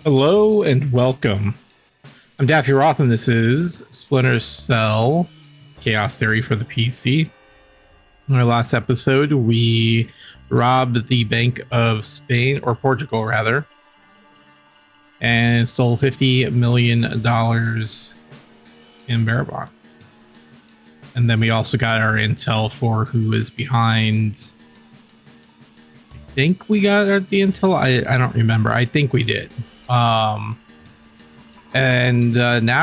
Hello and welcome. I'm Daffy Roth and this is Splinter Cell Chaos Theory for the PC. In our last episode, we robbed the Bank of Spain, or Portugal rather, and stole $50 million in bearer bonds. And then we also got our intel for who is behind. I think we got the intel. I don't remember. I think we did. Now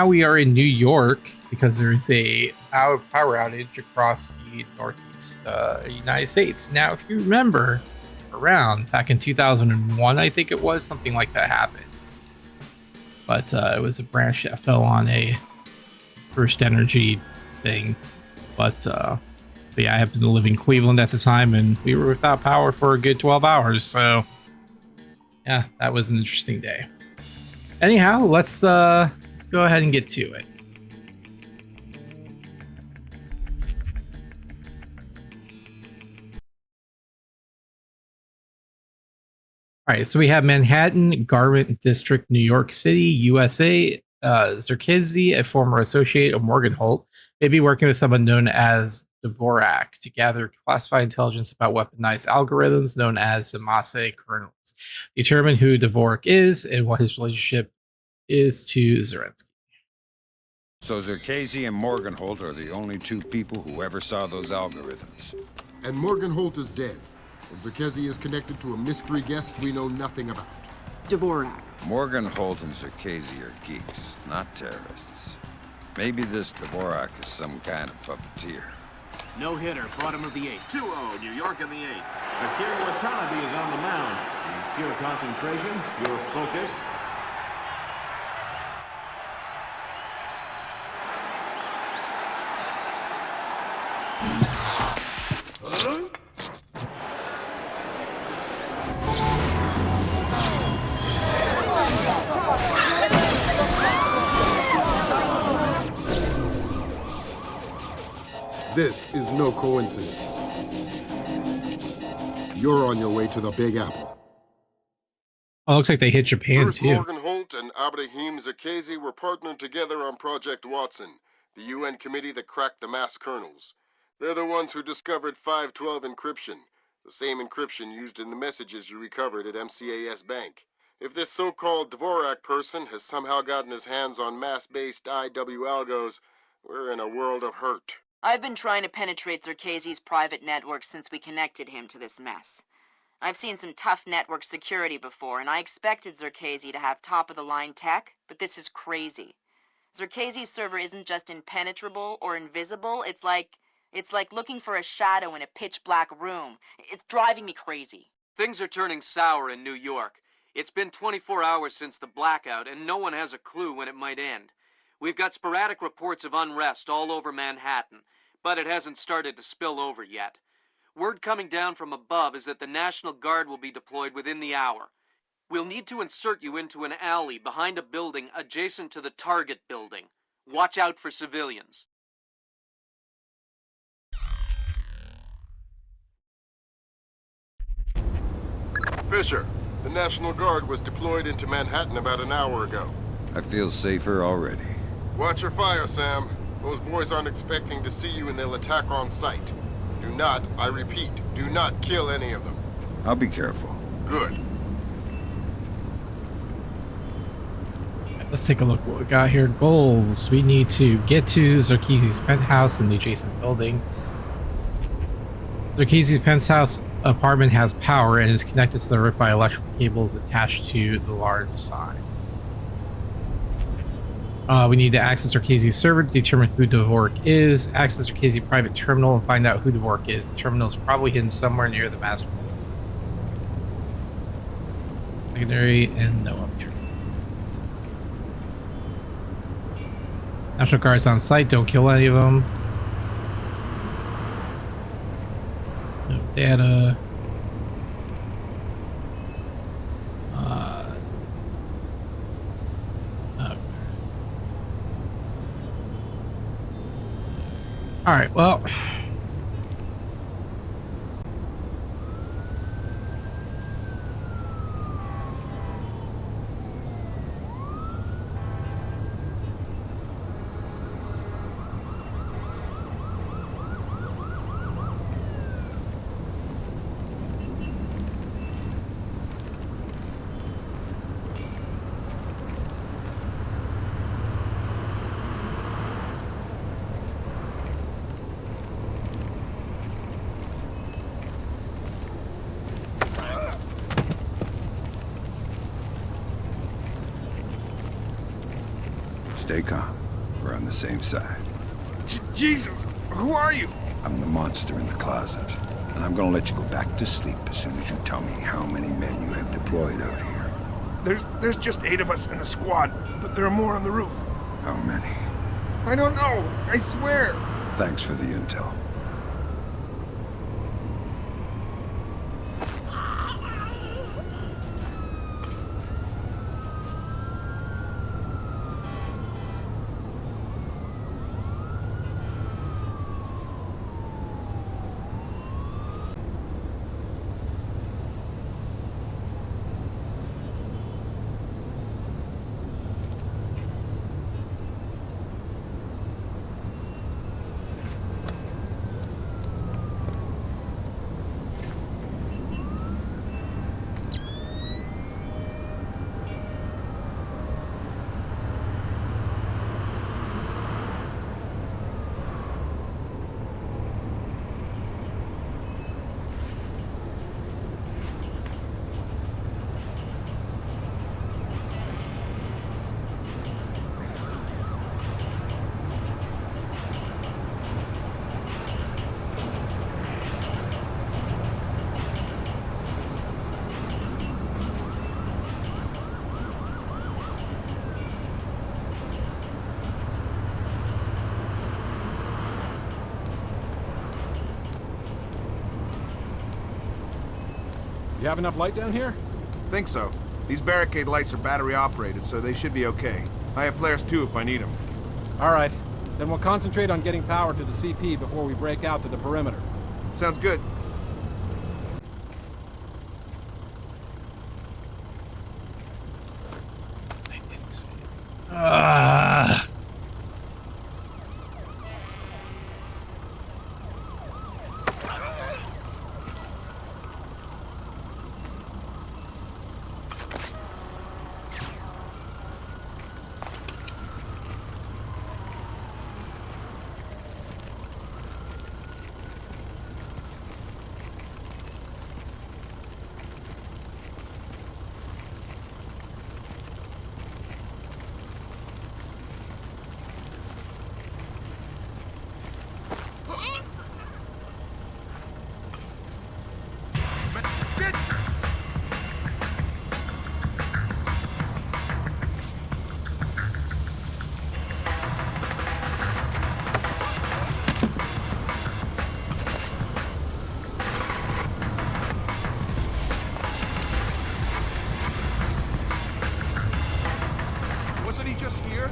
we are in New York because there is a power outage across the northeast United States. Now, if you remember, around back in 2001, I think it was, something like that happened. But it was a branch that fell on a First Energy thing. But yeah, I happened to live in Cleveland at the time, and we were without power for a good 12 hours. So yeah, that was an interesting day. Anyhow, let's go ahead and get to it. All right, so we have Manhattan Garment District, New York City, USA. Zerkizzy, a former associate of Morgenholt, may be working with someone known as Dvorak to gather classified intelligence about weaponized algorithms known as Zamase kernels. Determine who Dvorak is and what his relationship is to Zerkizzy. So Zerkizzy and Morgenholt are the only two people who ever saw those algorithms. And Morgenholt is dead. And Zerkizzy is connected to a mystery guest we know nothing about. Dvorak. Morgenholt and Zerkizzy are geeks, not terrorists. Maybe this Dvorak is some kind of puppeteer. No hitter, bottom of the eighth. 2-0, New York in the eighth. Akira Watanabe is on the mound. He's pure concentration, pure focus. This is no coincidence. You're on your way to the Big Apple. Oh, looks like they hit Japan First, too. Morgenholt and Abraham Zerkizzy were partnered together on Project Watson, the UN committee that cracked the mass kernels. They're the ones who discovered 512 encryption, the same encryption used in the messages you recovered at MCAS Bank. If this so-called Dvorak person has somehow gotten his hands on mass-based IW algos, we're in a world of hurt. I've been trying to penetrate Zerkizzy's private network since we connected him to this mess. I've seen some tough network security before, and I expected Zerkizzy to have top-of-the-line tech, but this is crazy. Zerkizzy's server isn't just impenetrable or invisible, it's like looking for a shadow in a pitch-black room. It's driving me crazy. Things are turning sour in New York. It's been 24 hours since the blackout, and no one has a clue when it might end. We've got sporadic reports of unrest all over Manhattan, but it hasn't started to spill over yet. Word coming down from above is that the National Guard will be deployed within the hour. We'll need to insert you into an alley behind a building adjacent to the target building. Watch out for civilians. Fisher, the National Guard was deployed into Manhattan about an hour ago. I feel safer already. Watch your fire, Sam. Those boys aren't expecting to see you and they'll attack on sight. Do not, I repeat, do not kill any of them. I'll be careful. Good. Let's take a look what we got here. Goals. We need to get to Zerkizzy's penthouse in the adjacent building. Zerkizzy's penthouse apartment has power and is connected to the roof by electrical cables attached to the large sign. We need to access Zerkizzy's server to determine who Dvorak is, access Zerkizzy's private terminal, and find out who Dvorak is. The terminal is probably hidden somewhere near the master. Secondary and no up terminal. National Guard's on site. Don't kill any of them. No data. All right, well, Stay calm. We're on the same side. Jesus, who are you? I'm the monster in the closet. And I'm gonna let you go back to sleep as soon as you tell me how many men you have deployed out here. There's just 8 of us in the squad, but there are more on the roof. How many? I don't know, I swear. Thanks for the intel. You have enough light down here? Think so. These barricade lights are battery operated, so they should be okay. I have flares too if I need them. All right. Then we'll concentrate on getting power to the CP before we break out to the perimeter. Sounds good. I didn't say it. Wasn't he just here?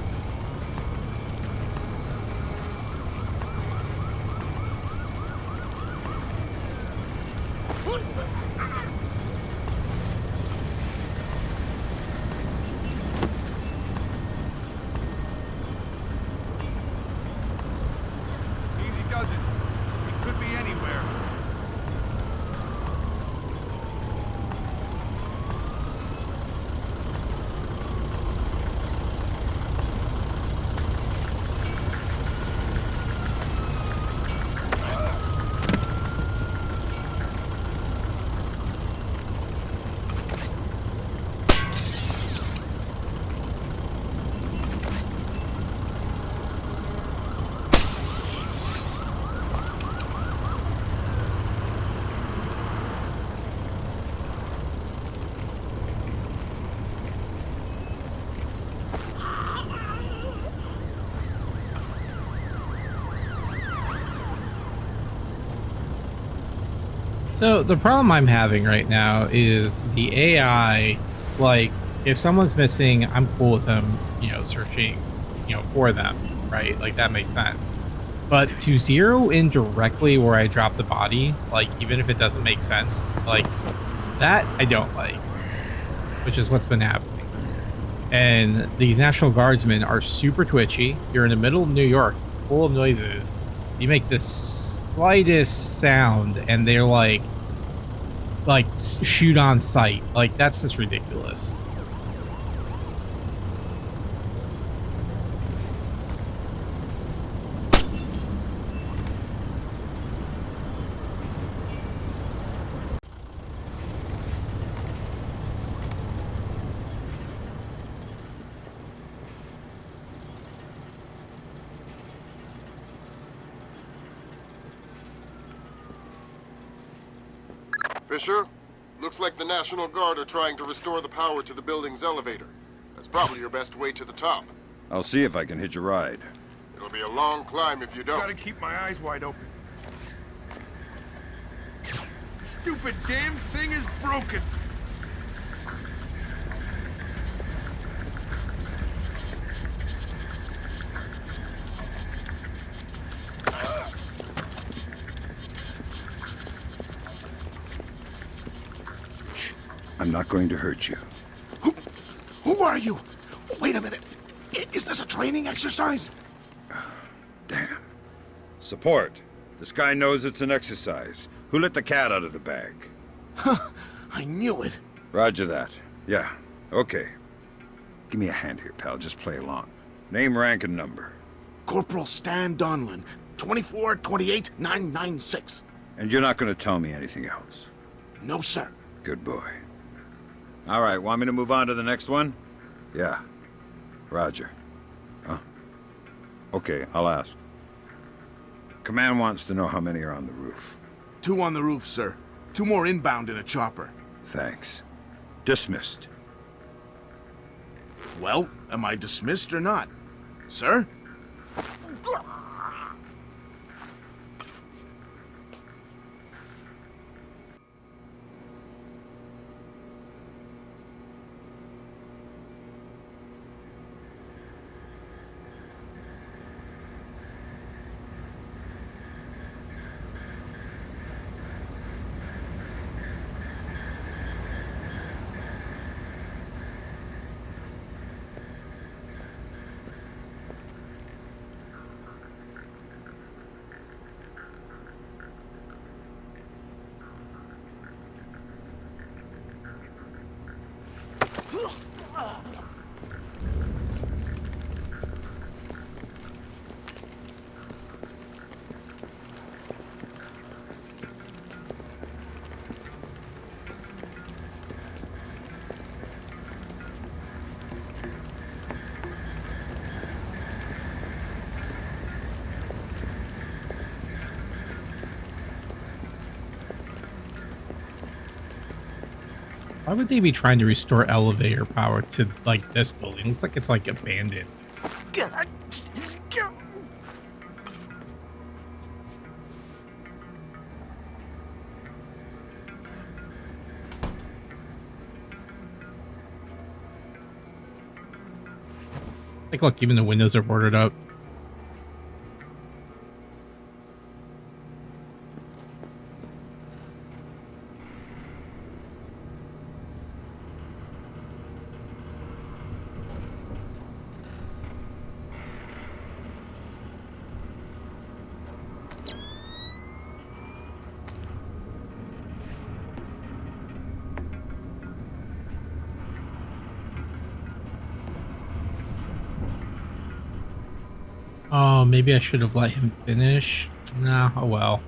Easy does it. He could be anywhere. So the problem I'm having right now is the AI. Like, if someone's missing, I'm cool with them, searching, for them, right? Like, that makes sense. But to zero in directly where I drop the body, like, even if it doesn't make sense, like, that I don't like, which is what's been happening. And these National Guardsmen are super twitchy. You're in the middle of New York, full of noises. You make the slightest sound and they're like shoot on sight. Like, that's just ridiculous. Fisher, looks like the National Guard are trying to restore the power to the building's elevator. That's probably your best way to the top. I'll see if I can hitch a ride. It'll be a long climb if you don't. Gotta keep my eyes wide open. Stupid damn thing is broken. I'm not going to hurt you. Who are you? Wait a minute. Is this a training exercise? Damn. Support. This guy knows it's an exercise. Who let the cat out of the bag? Huh. I knew it. Roger that. Yeah. Okay. Give me a hand here, pal. Just play along. Name, rank, and number. Corporal Stan Donlin, 24-28-996. And you're not going to tell me anything else? No, sir. Good boy. All right, want me to move on to the next one? Yeah. Roger. Huh? Okay, I'll ask. Command wants to know how many are on the roof. 2 on the roof, sir. 2 more inbound in a chopper. Thanks. Dismissed. Well, am I dismissed or not? Sir? Why would they be trying to restore elevator power to like this building? It looks like it's like abandoned. Like, look, even the windows are boarded up. Oh, maybe I should have let him finish. Nah, oh well.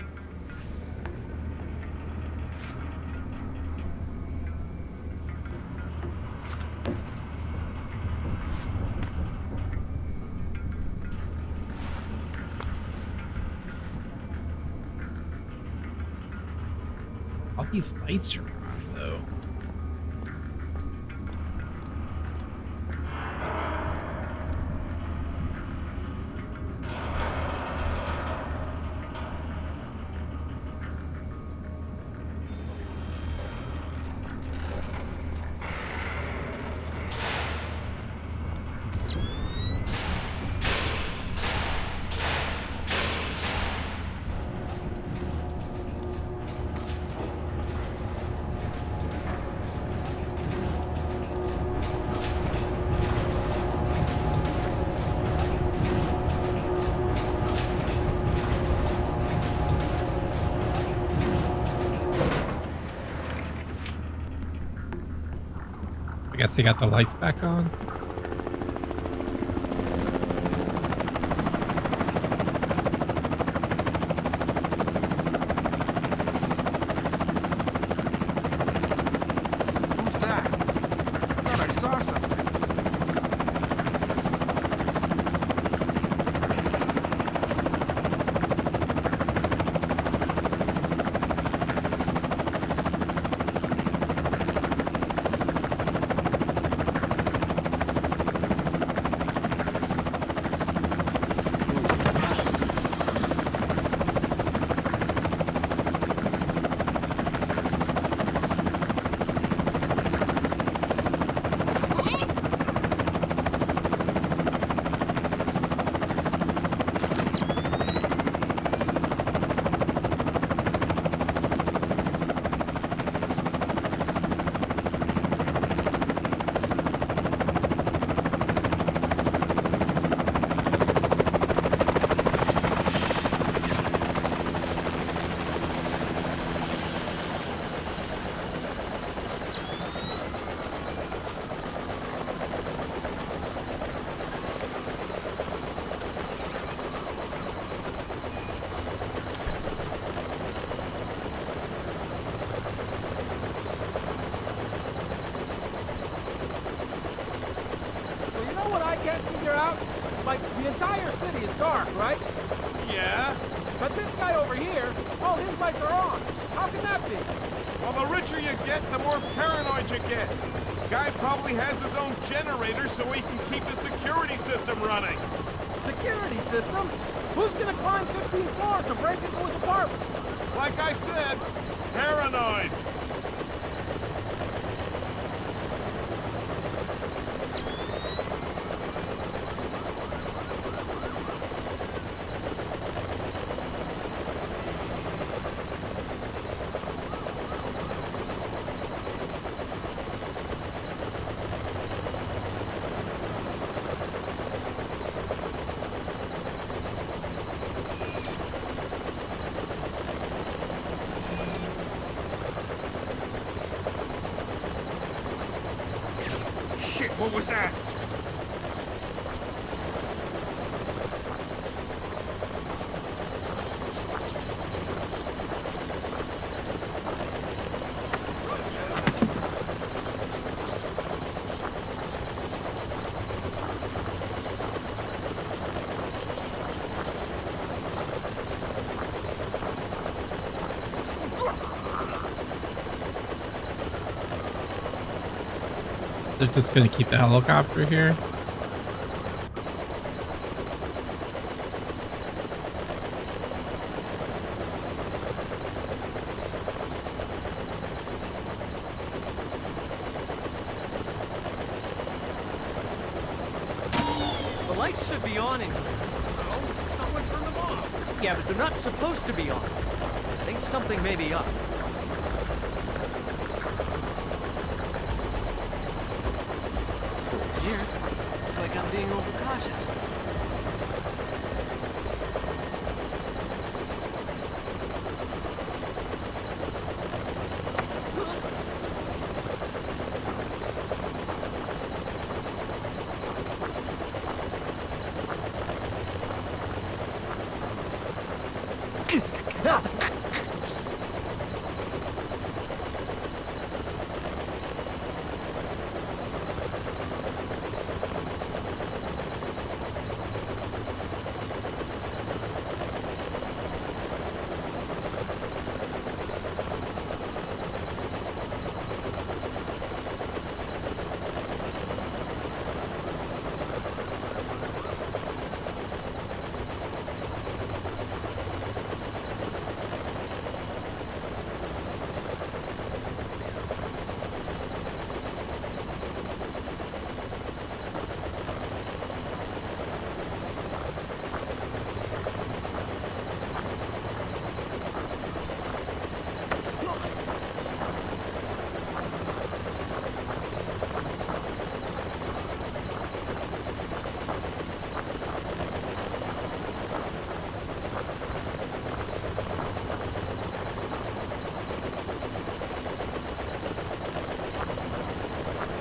All these lights are on, though. I guess they got the lights back on. Who's that? I thought I saw something. flare out? Like, the entire city is dark, right? Yeah? But this guy over here, all his lights are on. How can that be? Well, the richer you get, the more paranoid you get. Guy probably has his own generator so he can keep the security system running. Security system? Who's gonna climb 15 floors to break into his apartment? Like I said, paranoid. Shit, what was that? They're just gonna keep the helicopter here. The lights should be on in here. No, someone turned them off. Yeah, but they're not supposed to be on. I think something may be up. Here, looks like I'm being overcautious.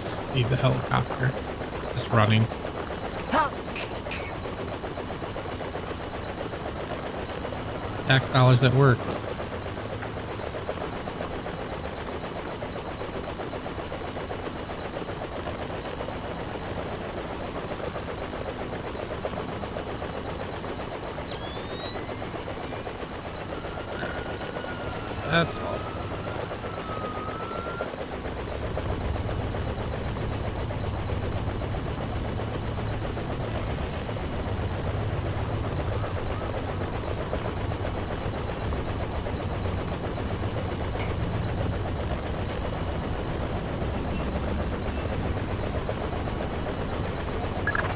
Just leave the helicopter. Just running. Tax dollars at work. That's all.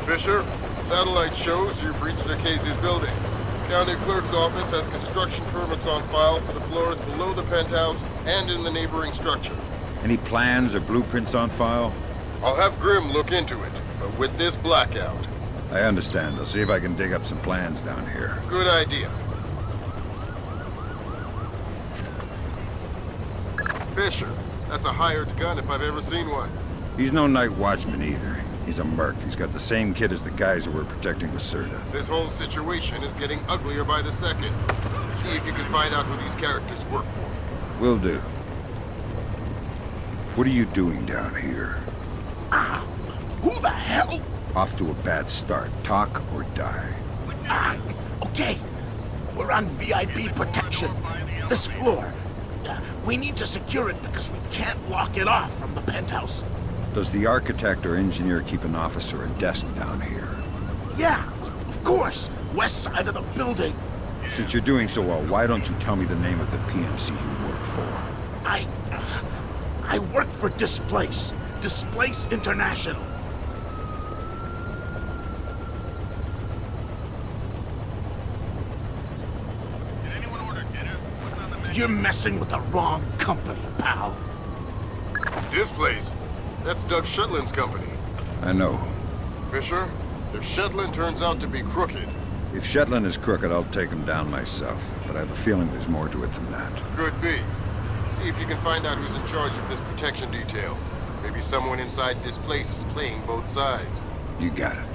Fisher, satellite shows you breached Casey's building. County Clerk's office has construction permits on file for the floors below the penthouse and in the neighboring structure. Any plans or blueprints on file? I'll have Grim look into it, but with this blackout. I understand. I'll see if I can dig up some plans down here. Good idea. Fisher, that's a hired gun if I've ever seen one. He's no night watchman either. He's a merc. He's got the same kit as the guys who were protecting Lacerda. This whole situation is getting uglier by the second. See if you can find out who these characters work for. Will do. What are you doing down here? Who the hell? Off to a bad start. Talk or die. Okay. We're on VIP protection. This floor. We need to secure it because we can't lock it off from the penthouse. Does the architect or engineer keep an office or a desk down here? Yeah, of course. West side of the building. Since you're doing so well, why don't you tell me the name of the PMC you work for? I work for Displace. Displace International. You're messing with the wrong company, pal. This place, that's Doug Shetland's company. I know. Fisher, if Shetland turns out to be crooked... If Shetland is crooked, I'll take him down myself. But I have a feeling there's more to it than that. Could be. See if you can find out who's in charge of this protection detail. Maybe someone inside this place is playing both sides. You got it.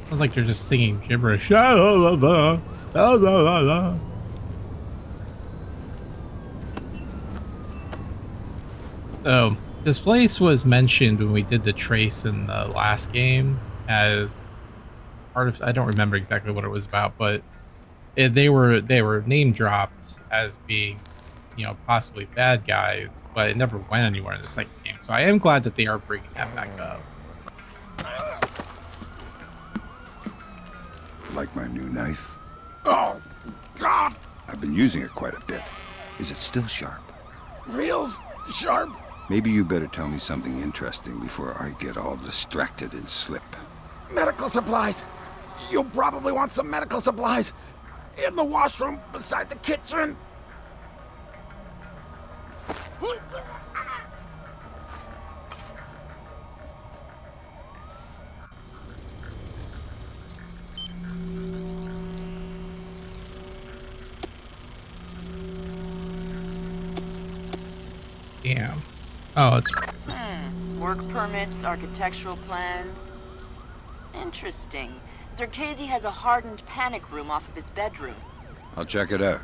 Sounds like they're just singing gibberish. So, this place was mentioned when we did the trace in the last game as part of, I don't remember exactly what it was about, but they were name dropped as being, you know, possibly bad guys, but it never went anywhere in the second game. So I am glad that they are bringing that back up. Like my new knife? Oh, God! I've been using it quite a bit. Is it still sharp? Real sharp? Maybe you better tell me something interesting before I get all distracted and slip. Medical supplies. You'll probably want some medical supplies. In the washroom beside the kitchen. Damn. Oh, it's... Work permits, architectural plans. Interesting. Zerkezi has a hardened panic room off of his bedroom. I'll check it out.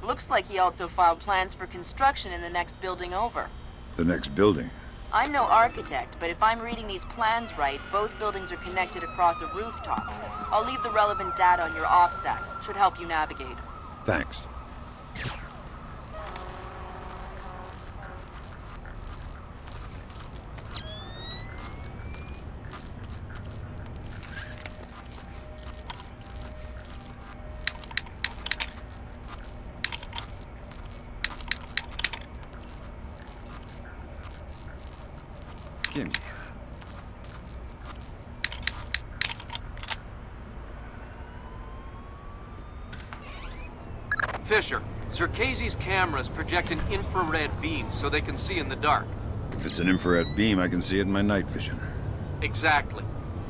Looks like he also filed plans for construction in the next building over. The next building? I'm no architect, but if I'm reading these plans right, both buildings are connected across a rooftop. I'll leave the relevant data on your OPSAC. Should help you navigate. Thanks. Gimme. Fisher, Zerkezi's cameras project an infrared beam so they can see in the dark. If it's an infrared beam, I can see it in my night vision. Exactly.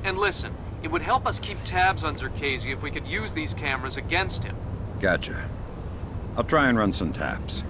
And listen, it would help us keep tabs on Zerkezi if we could use these cameras against him. Gotcha. I'll try and run some taps.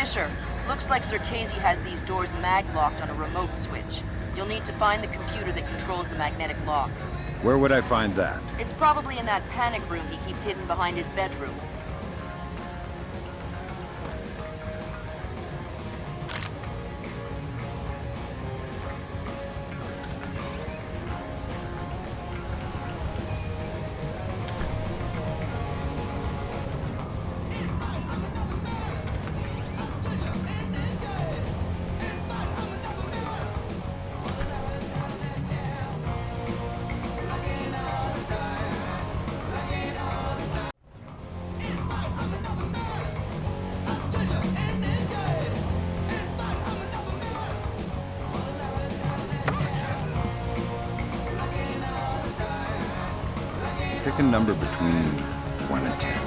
Fisher, looks like Circazy has these doors mag-locked on a remote switch. You'll need to find the computer that controls the magnetic lock. Where would I find that? It's probably in that panic room he keeps hidden behind his bedroom. Pick a number between 1 and 10.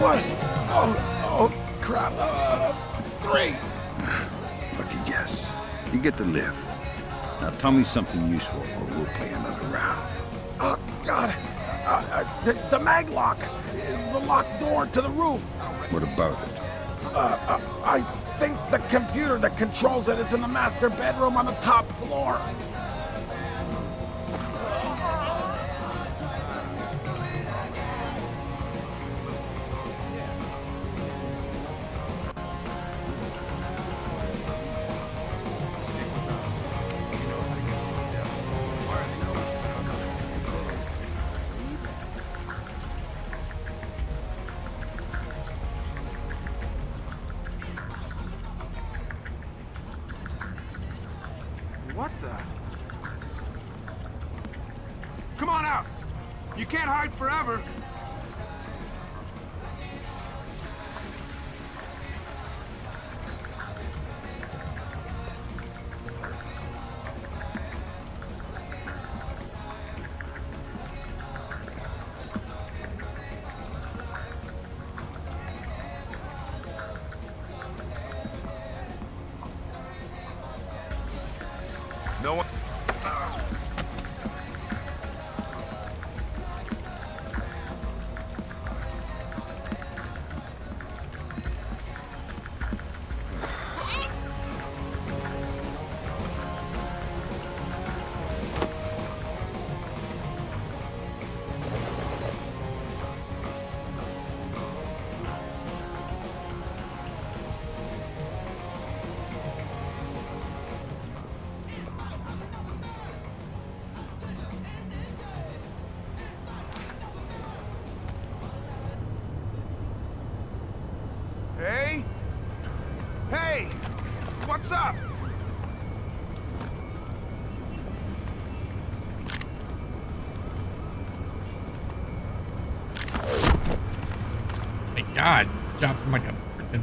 What? Oh, crap. 3. Lucky guess. You get to live. Now tell me something useful, or we'll play another round. Oh, God. The mag lock. The locked door to the roof. What about it? I think the computer that controls it is in the master bedroom on the top floor. What the? Come on out! You can't hide forever! No one... Hey? Hey! What's up? My God, drops him like a freaking.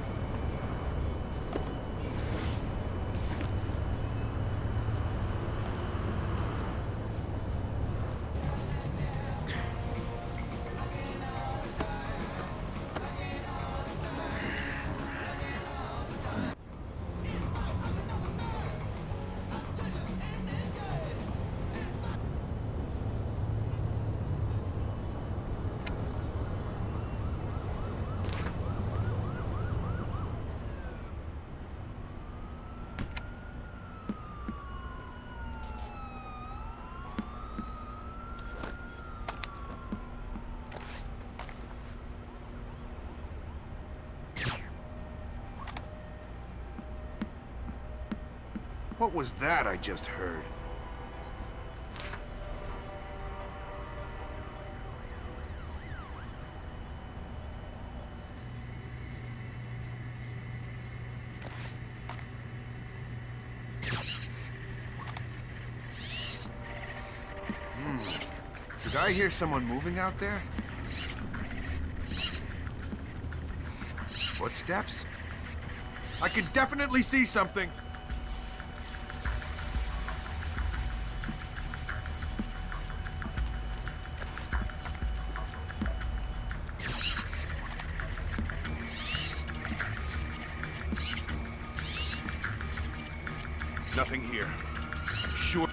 What was that I just heard? Did I hear someone moving out there? Footsteps? I can definitely see something. Nothing here. I'm sure.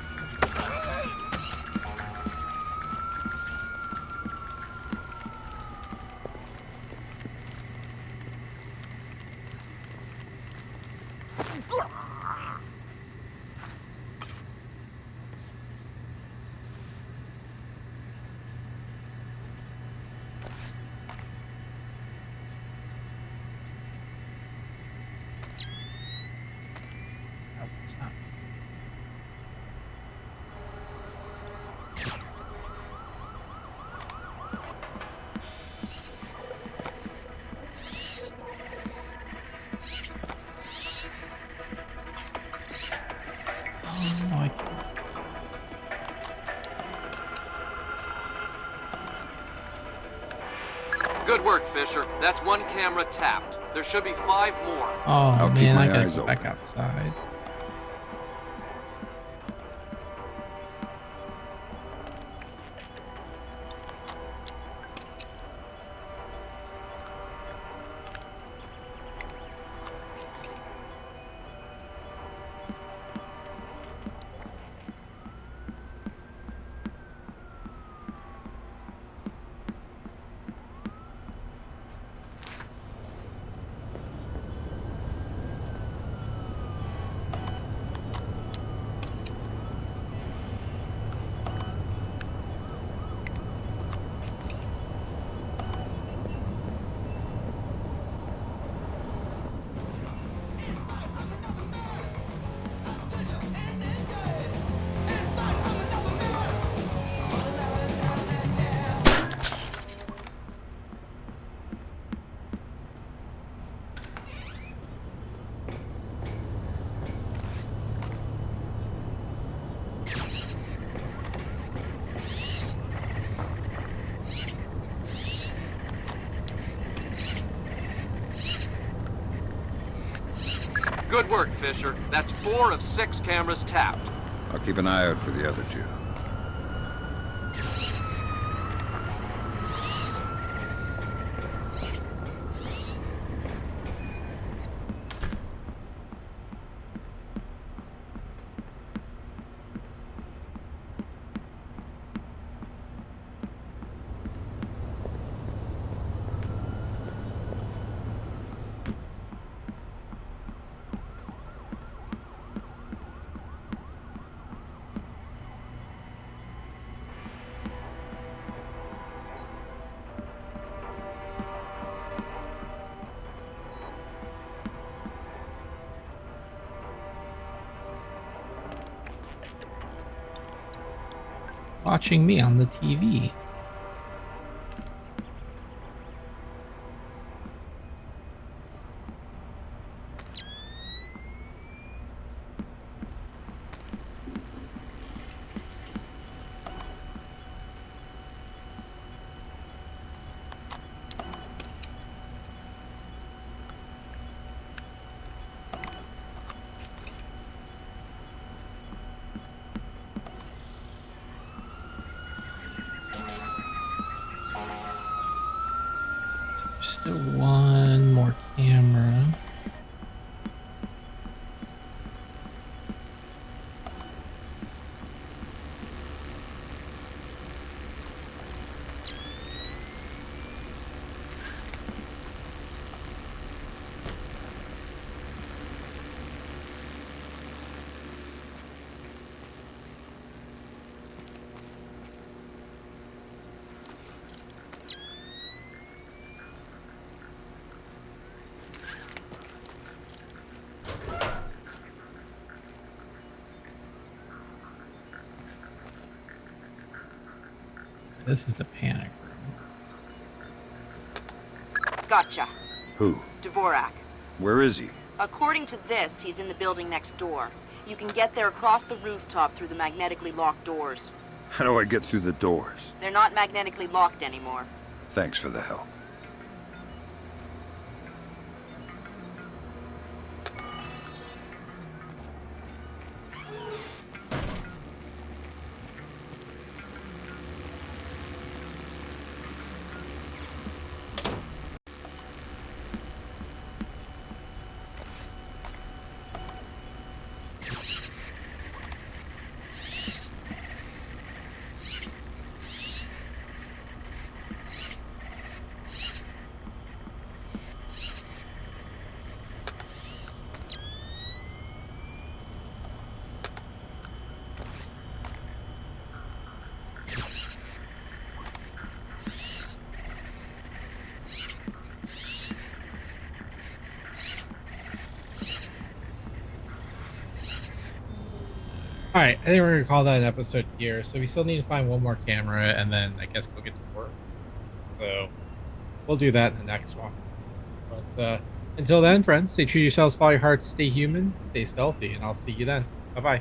Good work, Fisher. That's 1 camera tapped. There should be 5 more. Oh I'll keep man, my I gotta eyes go back open. outside. Good work, Fisher. That's 4 of 6 cameras tapped. I'll keep an eye out for the other 2. Watching me on the TV. Still one more camera. This is the panic room. Gotcha. Who? Dvorak. Where is he? According to this, he's in the building next door. You can get there across the rooftop through the magnetically locked doors. How do I get through the doors? They're not magnetically locked anymore. Thanks for the help. Alright, I think we're gonna call that an episode here. So we still need to find one more camera and then I guess go get to work. So we'll do that in the next one. But until then, friends, stay true to yourselves, follow your hearts, stay human, stay stealthy, and I'll see you then. Bye-bye.